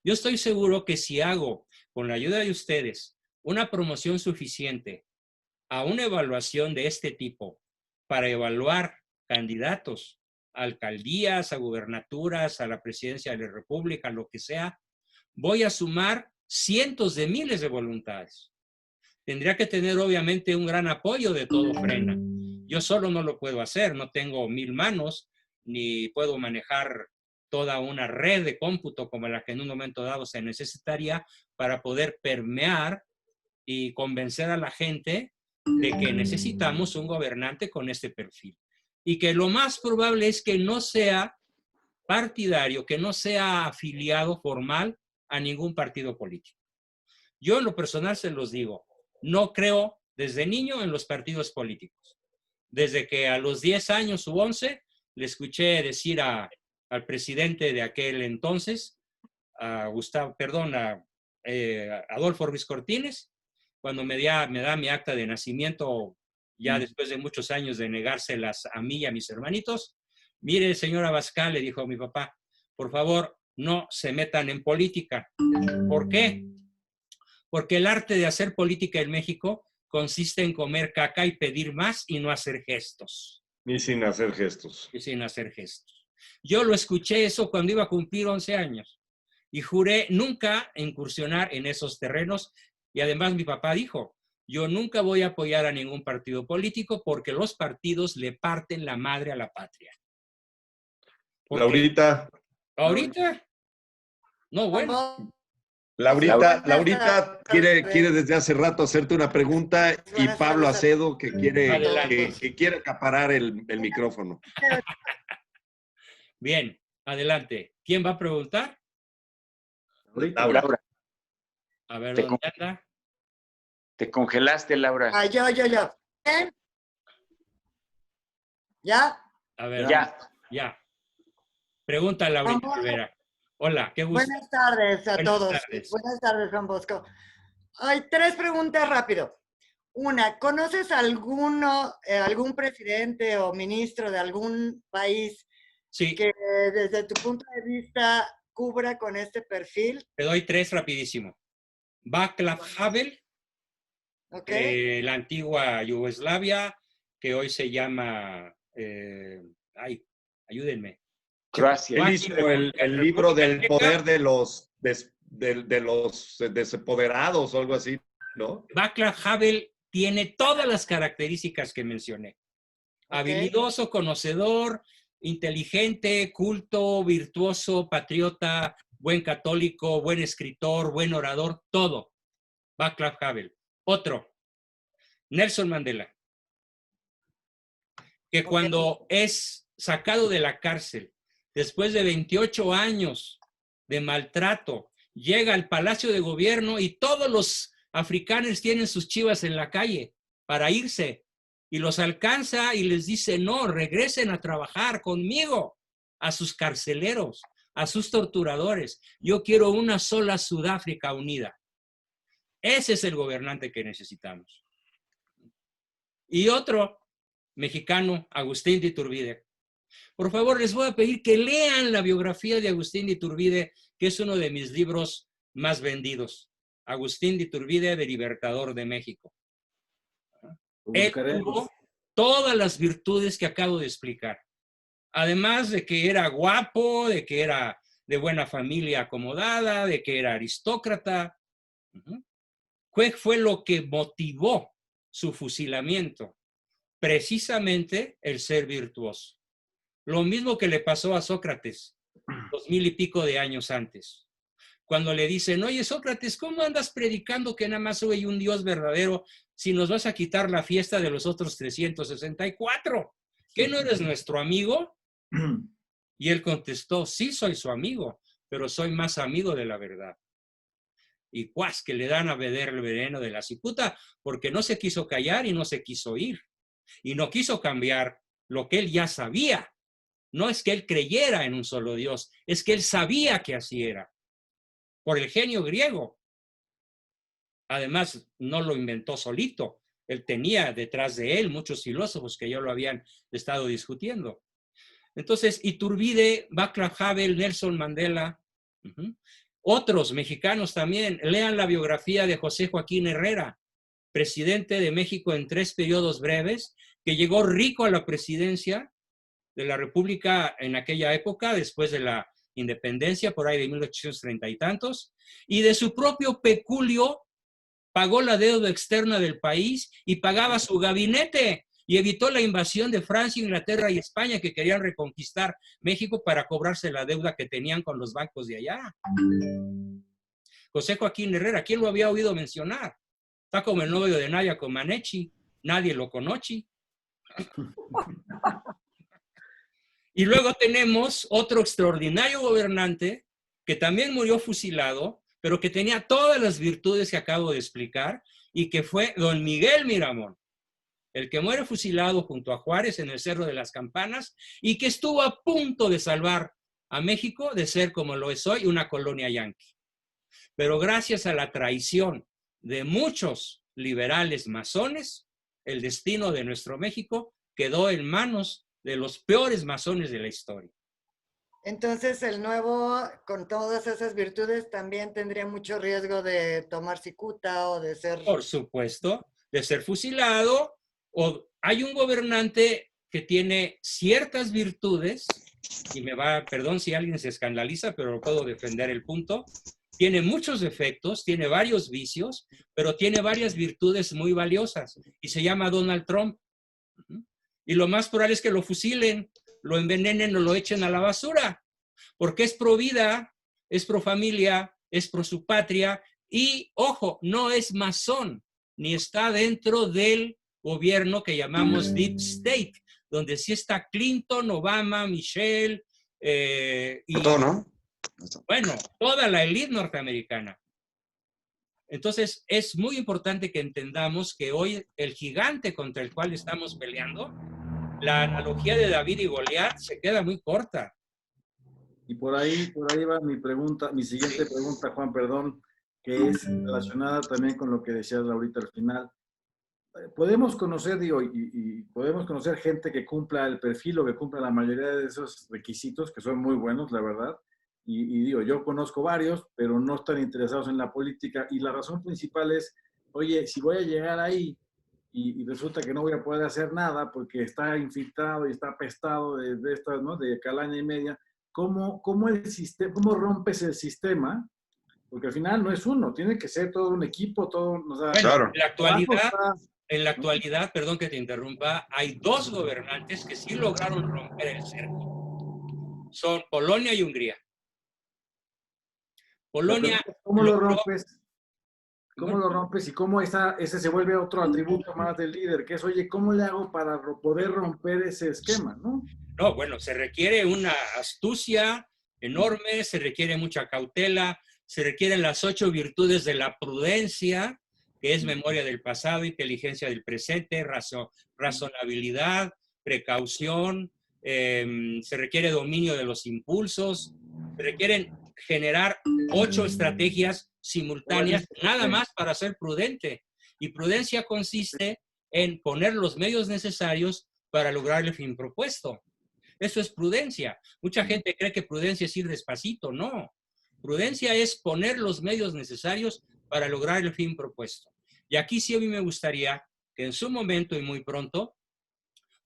Yo estoy seguro que si hago, con la ayuda de ustedes, una promoción suficiente a una evaluación de este tipo para evaluar candidatos a alcaldías, a gubernaturas, a la presidencia de la República, lo que sea, voy a sumar cientos de miles de voluntades. Tendría que tener obviamente un gran apoyo de todo Frena. Yo solo no lo puedo hacer, no tengo 1000 manos, ni puedo manejar toda una red de cómputo como la que en un momento dado se necesitaría para poder permear y convencer a la gente de que necesitamos un gobernante con este perfil. Y que lo más probable es que no sea partidario, que no sea afiliado formal a ningún partido político. Yo en lo personal se los digo, no creo desde niño en los partidos políticos. Desde que a los 10 años u 11 le escuché decir al presidente de aquel entonces, a Adolfo Ruiz Cortines, cuando me da mi acta de nacimiento, ya después de muchos años de negárselas a mí y a mis hermanitos, mire, señor Abascal, le dijo a mi papá, por favor, no se metan en política. ¿Por qué? Porque el arte de hacer política en México consiste en comer caca y pedir más y no hacer gestos. Y sin hacer gestos. Y sin hacer gestos. Yo lo escuché eso cuando iba a cumplir 11 años y juré nunca incursionar en esos terrenos. Y además mi papá dijo, yo nunca voy a apoyar a ningún partido político porque los partidos le parten la madre a la patria. Porque Laurita. ¿Ahorita? No, bueno. Laurita quiere desde hace rato hacerte una pregunta y Pablo Acedo que quiere acaparar el micrófono. Bien, adelante. ¿Quién va a preguntar? Laura. A ver, ¿dónde anda? Te congelaste, Laura. Ah, yo. ¿Bien? ¿Ya? A ver, Ya. Pregunta, Laurita Rivera. Hola, qué gusto. Buenas tardes a todos. Tardes. Buenas tardes, Juan Bosco. Hay 3 preguntas rápido. Una, ¿conoces algún presidente o ministro de algún país Sí. que desde tu punto de vista cubra con este perfil? Te doy 3 rapidísimo. Václav Havel, Okay. la antigua Yugoslavia, que hoy se llama, ayúdenme. Croacia. Él hizo el libro del poder de los desapoderados o algo así, ¿no? Václav Havel tiene todas las características que mencioné. Habilidoso, conocedor, inteligente, culto, virtuoso, patriota, buen católico, buen escritor, buen orador, todo. Václav Havel. Otro, Nelson Mandela, que cuando es sacado de la cárcel, después de 28 años de maltrato, llega al Palacio de Gobierno y todos los africanos tienen sus chivas en la calle para irse y los alcanza y les dice, no, regresen a trabajar conmigo, a sus carceleros, a sus torturadores. Yo quiero una sola Sudáfrica unida. Ese es el gobernante que necesitamos. Y otro mexicano, Agustín de Iturbide, Por favor, les voy a pedir que lean la biografía de Agustín de Iturbide, que es uno de mis libros más vendidos. Agustín de Iturbide, de Libertador de México. Él tuvo todas las virtudes que acabo de explicar. Además de que era guapo, de que era de buena familia acomodada, de que era aristócrata. ¿Qué fue lo que motivó su fusilamiento? Precisamente el ser virtuoso. Lo mismo que le pasó a Sócrates 2000 y pico de años antes. Cuando le dicen, oye Sócrates, ¿cómo andas predicando que nada más hay un Dios verdadero si nos vas a quitar la fiesta de los otros 364? ¿Qué no eres nuestro amigo? Y él contestó, sí soy su amigo, pero soy más amigo de la verdad. Y cuas, que le dan a beber el veneno de la cicuta, porque no se quiso callar y no se quiso ir. Y no quiso cambiar lo que él ya sabía. No es que él creyera en un solo Dios, es que él sabía que así era. Por el genio griego. Además, no lo inventó solito. Él tenía detrás de él muchos filósofos que ya lo habían estado discutiendo. Entonces, Iturbide, Václav Havel, Nelson Mandela, otros mexicanos también. Lean la biografía de José Joaquín Herrera, presidente de México en 3 periodos breves, que llegó rico a la presidencia de la República en aquella época, después de la independencia, por ahí de 1830 y tantos, y de su propio peculio pagó la deuda externa del país y pagaba su gabinete y evitó la invasión de Francia, Inglaterra y España, que querían reconquistar México para cobrarse la deuda que tenían con los bancos de allá. José Joaquín Herrera, ¿quién lo había oído mencionar? Está como el novio de Nadia Comaneci, nadie lo conoce. Y luego tenemos otro extraordinario gobernante que también murió fusilado, pero que tenía todas las virtudes que acabo de explicar, y que fue don Miguel Miramón, el que muere fusilado junto a Juárez en el Cerro de las Campanas, y que estuvo a punto de salvar a México de ser, como lo es hoy, una colonia yanqui. Pero gracias a la traición de muchos liberales masones, el destino de nuestro México quedó en manos de los peores masones de la historia. Entonces, el nuevo, con todas esas virtudes, también tendría mucho riesgo de tomar cicuta o de ser... Por supuesto, de ser fusilado. O hay un gobernante que tiene ciertas virtudes, y perdón si alguien se escandaliza, pero puedo defender el punto. Tiene muchos defectos, tiene varios vicios, pero tiene varias virtudes muy valiosas, y se llama Donald Trump. Y lo más probable es que lo fusilen, lo envenenen o lo echen a la basura, porque es pro vida, es pro familia, es pro su patria, y, ojo, no es masón, ni está dentro del gobierno que llamamos Deep State, donde sí está Clinton, Obama, Michelle, y todo, ¿no? Bueno, toda la élite norteamericana. Entonces, es muy importante que entendamos que hoy el gigante contra el cual estamos peleando, la analogía de David y Goliat se queda muy corta. Y por ahí va mi pregunta, mi siguiente pregunta, Juan, perdón, que es relacionada también con lo que decías ahorita al final. Podemos conocer, digo, y podemos conocer gente que cumpla el perfil o que cumpla la mayoría de esos requisitos, que son muy buenos, la verdad. Y digo, yo conozco varios, pero no están interesados en la política. Y la razón principal es, oye, si voy a llegar ahí y resulta que no voy a poder hacer nada porque está infiltrado y está apestado de estas, ¿no? De calaña y media, ¿cómo rompes el sistema? Porque al final no es uno, tiene que ser todo un equipo, todo... O sea, bueno, claro. En la actualidad, perdón que te interrumpa, hay 2 gobernantes que sí lograron romper el cerco. Son Polonia y Hungría. Polonia... ¿Cómo lo rompes? ¿Cómo lo rompes y cómo ese se vuelve otro atributo más del líder? Que es, oye, ¿cómo le hago para poder romper ese esquema, no? No, bueno, se requiere una astucia enorme, se requiere mucha cautela, se requieren las 8 virtudes de la prudencia, que es memoria del pasado, inteligencia del presente, razonabilidad, precaución, se requiere dominio de los impulsos, se requieren generar 8 estrategias simultáneas, nada más para ser prudente. Y prudencia consiste en poner los medios necesarios para lograr el fin propuesto. Eso es prudencia. Mucha gente cree que prudencia es ir despacito. No. Prudencia es poner los medios necesarios para lograr el fin propuesto. Y aquí sí a mí me gustaría que en su momento y muy pronto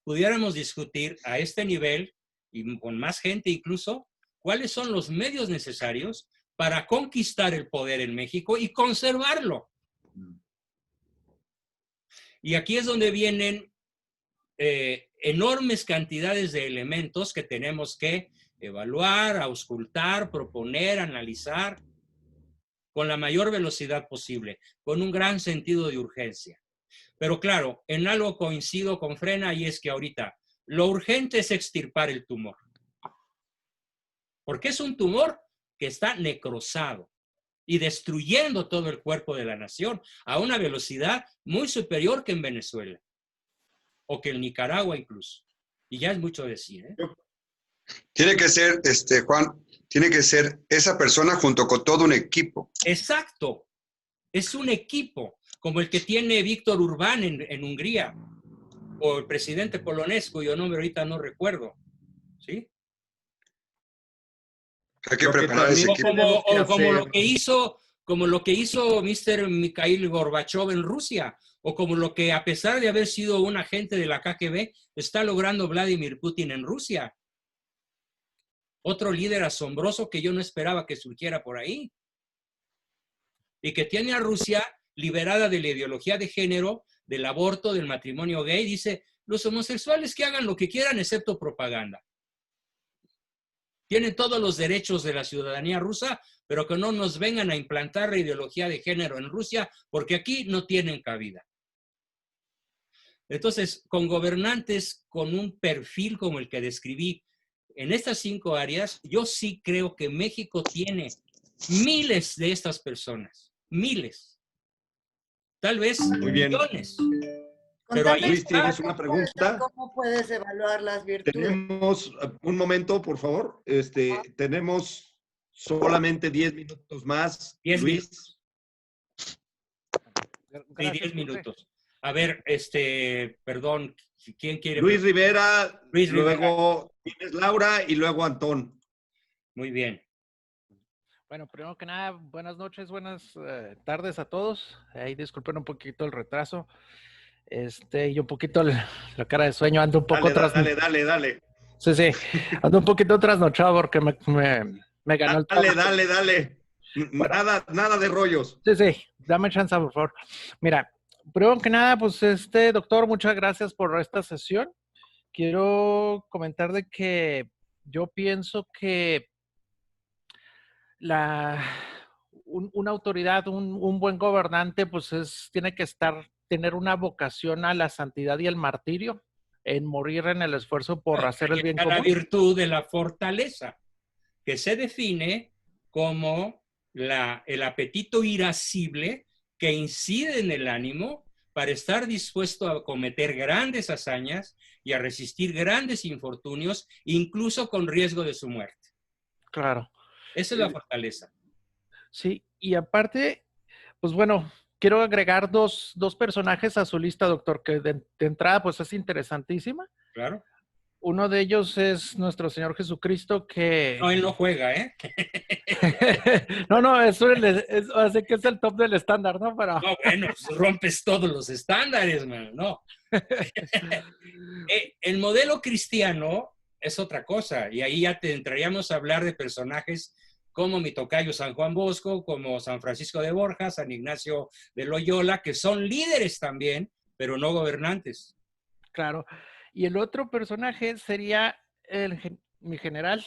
pudiéramos discutir a este nivel y con más gente incluso, cuáles son los medios necesarios para conquistar el poder en México y conservarlo. Y aquí es donde vienen enormes cantidades de elementos que tenemos que evaluar, auscultar, proponer, analizar con la mayor velocidad posible, con un gran sentido de urgencia. Pero claro, en algo coincido con Frena y es que ahorita lo urgente es extirpar el tumor. Porque es un tumor que está necrosado y destruyendo todo el cuerpo de la nación a una velocidad muy superior que en Venezuela o que en Nicaragua incluso. Y ya es mucho decir, ¿eh? Tiene que ser, Juan, tiene que ser esa persona junto con todo un equipo. Exacto. Es un equipo, como el que tiene Víctor Orbán en Hungría, o el presidente polonés, cuyo nombre ahorita no recuerdo. ¿Sí? Hay que preparar ese equipo. Como lo que hizo Mr. Mikhail Gorbachev en Rusia, o como lo que, a pesar de haber sido un agente de la KGB, está logrando Vladimir Putin en Rusia. Otro líder asombroso que yo no esperaba que surgiera por ahí. Y que tiene a Rusia liberada de la ideología de género, del aborto, del matrimonio gay. Dice, los homosexuales que hagan lo que quieran excepto propaganda. Tienen todos los derechos de la ciudadanía rusa, pero que no nos vengan a implantar la ideología de género en Rusia, porque aquí no tienen cabida. Entonces, con gobernantes con un perfil como el que describí en estas 5 áreas, yo sí creo que México tiene miles de estas personas. Miles. Tal vez millones. Pero ahí, Luis, ¿tienes una pregunta? ¿Cómo puedes evaluar las virtudes? Tenemos un momento, por favor. Tenemos solamente 10 minutos más. 10 Luis. Sí, 10 minutos. A ver, perdón, ¿quién quiere? Luis Rivera, Luis luego tienes Laura y luego Antón. Muy bien. Bueno, primero que nada, buenas noches, buenas tardes a todos. Ahí disculpen un poquito el retraso. Y un poquito la cara de sueño, ando un poco Dale. Sí, ando un poquito trasnochado porque me ganó el trabajo. Dale. Nada de rollos. Sí, dame chance, por favor. Mira, primero que nada, pues doctor, muchas gracias por esta sesión. Quiero comentar de que yo pienso que una autoridad, un buen gobernante, pues tiene que tener una vocación a la santidad y el martirio, en morir en el esfuerzo por hacer el bien común. La virtud de la fortaleza, que se define como el apetito irascible que incide en el ánimo para estar dispuesto a cometer grandes hazañas y a resistir grandes infortunios, incluso con riesgo de su muerte. Claro. Esa es la fortaleza. Sí, y aparte, pues bueno, quiero agregar dos personajes a su lista, doctor, que de entrada pues es interesantísima. Claro. Uno de ellos es nuestro Señor Jesucristo, que... No, él no juega, ¿eh? No, así que es el top del estándar, ¿no? Pero... No, bueno, pues rompes todos los estándares, man, no. El modelo cristiano es otra cosa, y ahí ya entraríamos a hablar de personajes como mi tocayo San Juan Bosco, como San Francisco de Borja, San Ignacio de Loyola, que son líderes también, pero no gobernantes. Claro. Y el otro personaje sería mi general,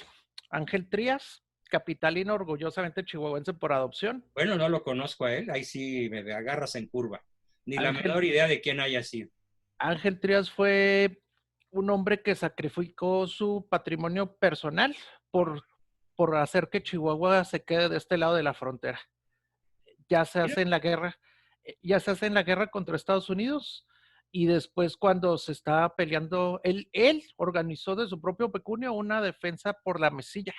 Ángel Trías, capitalino orgullosamente chihuahuense por adopción. Bueno, no lo conozco a él, ahí sí me agarras en curva. Ni la menor idea de quién haya sido. Ángel Trías fue un hombre que sacrificó su patrimonio personal por hacer que Chihuahua se quede de este lado de la frontera. Ya se hace en la guerra contra Estados Unidos, y después cuando se estaba peleando, él organizó de su propio pecunio una defensa por la Mesilla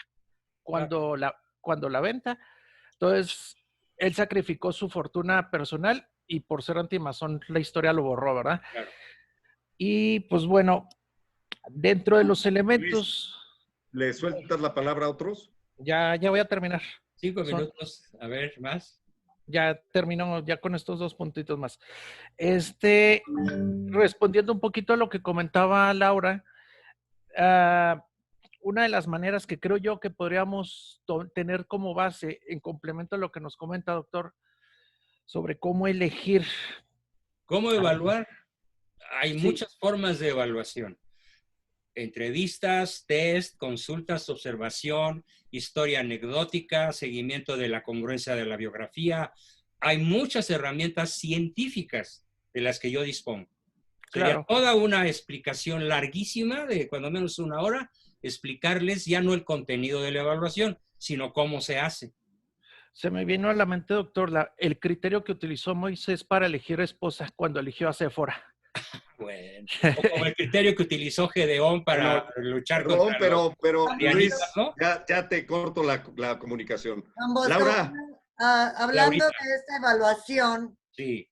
cuando la venta. Entonces, él sacrificó su fortuna personal y por ser antimazón la historia lo borró, ¿verdad? Claro. Y pues bueno, Dentro de los elementos... ¿Le sueltas la palabra a otros? Ya voy a terminar. 5 minutos. A ver, más. Ya terminamos, ya con estos 2 puntitos más. Respondiendo un poquito a lo que comentaba Laura, una de las maneras que creo yo que podríamos tener como base, en complemento a lo que nos comenta, doctor, sobre cómo elegir. ¿Cómo evaluar? Hay Sí. muchas formas de evaluación. Entrevistas, test, consultas, observación, historia anecdótica, seguimiento de la congruencia de la biografía. Hay muchas herramientas científicas de las que yo dispongo. Sería Claro. toda una explicación larguísima de cuando menos 1 hora, explicarles ya no el contenido de la evaluación, sino cómo se hace. Se me vino a la mente, doctor, el criterio que utilizó Moisés para elegir esposa cuando eligió a Séfora. Bueno, o como el criterio que utilizó Gedeón para luchar Perdón, contra los pero Luis, madianitas, ¿no? ya te corto la comunicación. Don Bosco, Laura. hablando Laurita. de esta evaluación, Sí,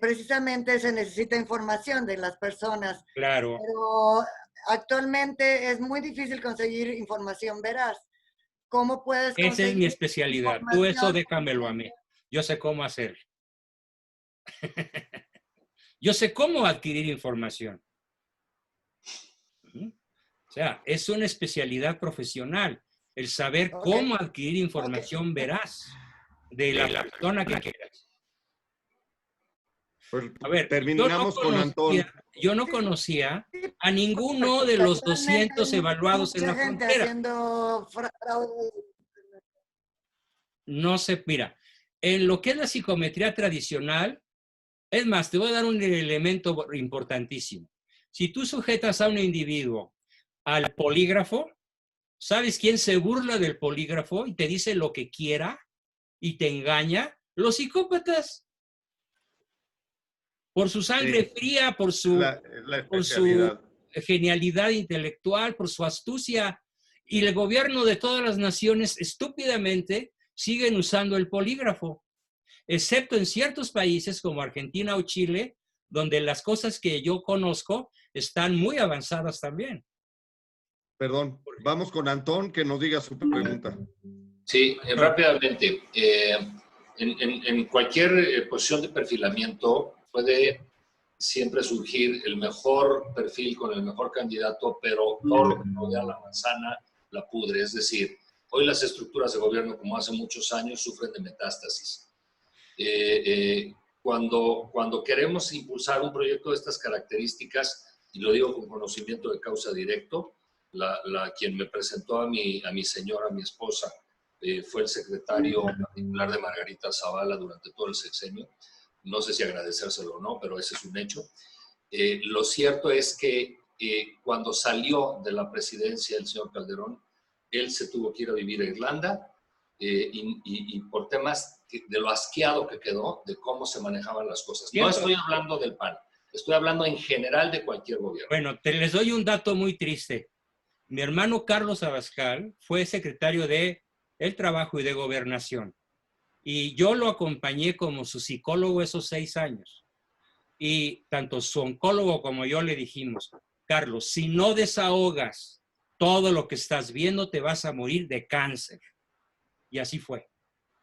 precisamente se necesita información de las personas, claro. pero actualmente es muy difícil conseguir información veraz. ¿Cómo puedes conseguir? Esa es mi especialidad. Tú eso información? déjamelo a mí. Yo sé cómo hacerlo. Yo sé cómo adquirir información. O sea, es una especialidad profesional, el saber Ok. cómo adquirir información veraz de la persona que quieras. Pues, A ver, terminamos con Antón. yo no conocía a ninguno de los 200 evaluados en la Mucha gente frontera. haciendo fraude. No sé, mira, en lo que es la psicometría tradicional, es más, te voy a dar un elemento importantísimo. Si tú sujetas a un individuo al polígrafo, ¿sabes quién se burla del polígrafo y te dice lo que quiera y te engaña? Los psicópatas. Por su sangre fría, por su genialidad intelectual, por su astucia. Y el gobierno de todas las naciones estúpidamente siguen usando el polígrafo, excepto en ciertos países como Argentina o Chile, donde las cosas que yo conozco están muy avanzadas también. Perdón, vamos con Antón, que nos diga su pregunta. Sí, rápidamente. En cualquier posición de perfilamiento puede siempre surgir el mejor perfil con el mejor candidato, pero todo lo que rodea la manzana la pudre. Es decir, hoy las estructuras de gobierno, como hace muchos años, sufren de metástasis. Cuando queremos impulsar un proyecto de estas características, y lo digo con conocimiento de causa directo, quien me presentó a mi señora, a mi esposa, fue el secretario particular de Margarita Zavala durante todo el sexenio. No sé si agradecérselo o no, pero ese es un hecho. Lo cierto es que cuando salió de la presidencia el señor Calderón, él se tuvo que ir a vivir a Irlanda y por temas de lo asqueado que quedó de cómo se manejaban las cosas. No estoy hablando del PAN, estoy hablando en general de cualquier gobierno. Bueno, les doy un dato muy triste. Mi hermano Carlos Abascal fue secretario de el Trabajo y de Gobernación. Y yo lo acompañé como su psicólogo esos 6 años. Y tanto su oncólogo como yo le dijimos, Carlos, si no desahogas todo lo que estás viendo, te vas a morir de cáncer. Y así fue.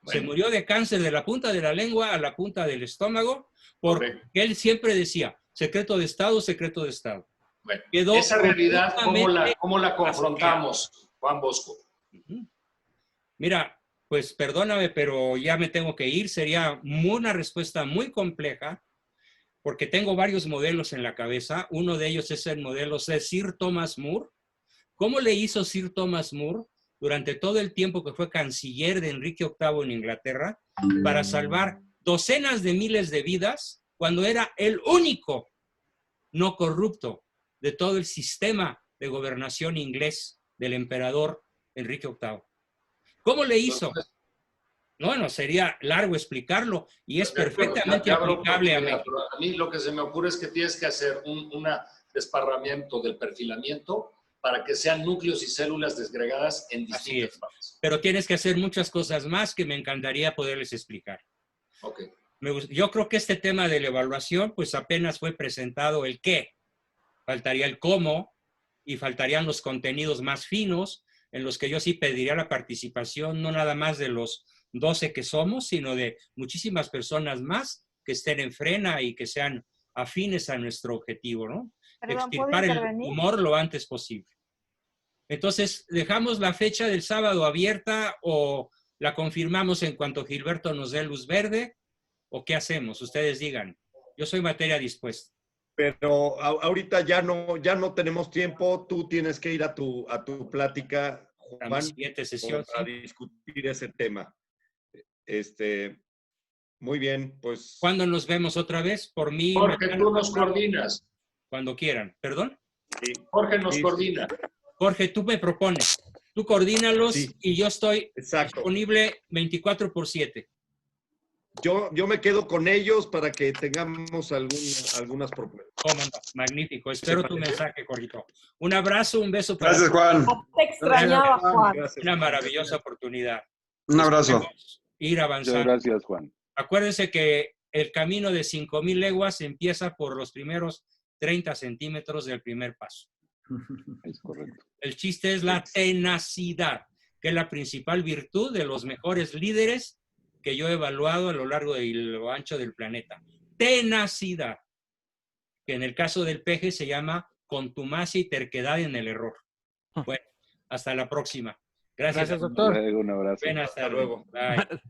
Bueno. Se murió de cáncer de la punta de la lengua a la punta del estómago, porque él siempre decía, secreto de Estado, secreto de Estado. Bueno, esa realidad, ¿cómo la confrontamos, Juan Bosco? Mira, pues perdóname, pero ya me tengo que ir. Sería una respuesta muy compleja, porque tengo varios modelos en la cabeza. Uno de ellos es el modelo de Sir Thomas More. ¿Cómo le hizo Sir Thomas More durante todo el tiempo que fue canciller de Enrique VIII en Inglaterra para salvar docenas de miles de vidas cuando era el único no corrupto de todo el sistema de gobernación inglés del emperador Enrique VIII? ¿Cómo le hizo? Bueno, sería largo explicarlo y es perfectamente aplicable a México. A mí lo que se me ocurre es que tienes que hacer un desparramiento del perfilamiento para que sean núcleos y células desgregadas en distintas partes. Pero tienes que hacer muchas cosas más que me encantaría poderles explicar. Okay. Yo creo que este tema de la evaluación, pues apenas fue presentado el qué. faltaría el cómo y faltarían los contenidos más finos en los que yo sí pediría la participación no nada más de los 12 que somos, sino de muchísimas personas más que estén en Frena y que sean afines a nuestro objetivo, ¿no? Extirpar el humor lo antes posible. Entonces, ¿dejamos la fecha del sábado abierta o la confirmamos en cuanto Gilberto nos dé luz verde? ¿O qué hacemos? Ustedes digan. Yo soy materia dispuesta. Pero ahorita ya no tenemos tiempo. Tú tienes que ir a tu plática, Juan, a mi siguiente sesión, a discutir ese tema. Muy bien, pues. ¿Cuándo nos vemos otra vez? Por mí. Jorge, tú nos coordinas. Cuando quieran. ¿Perdón? Sí. Jorge nos coordina. Jorge, tú me propones. Tú coordínalos y yo estoy disponible 24/7. Yo me quedo con ellos para que tengamos algunas propuestas. ¿Cómo no? Magnífico. Espero tu mensaje, Jorgito. Un abrazo, un beso para Gracias, Juan. Te extrañaba, Juan. Una maravillosa oportunidad. Un abrazo. Ir avanzando. Muchas gracias, Juan. Acuérdense que el camino de 5,000 leguas empieza por los primeros 30 centímetros del primer paso. Es correcto. El chiste es la tenacidad, que es la principal virtud de los mejores líderes que yo he evaluado a lo largo y lo ancho del planeta. Tenacidad, que en el caso del peje se llama contumacia y terquedad en el error. Bueno, hasta la próxima. Gracias, doctor. Un abrazo. Buenas tardes. Hasta luego. Bye.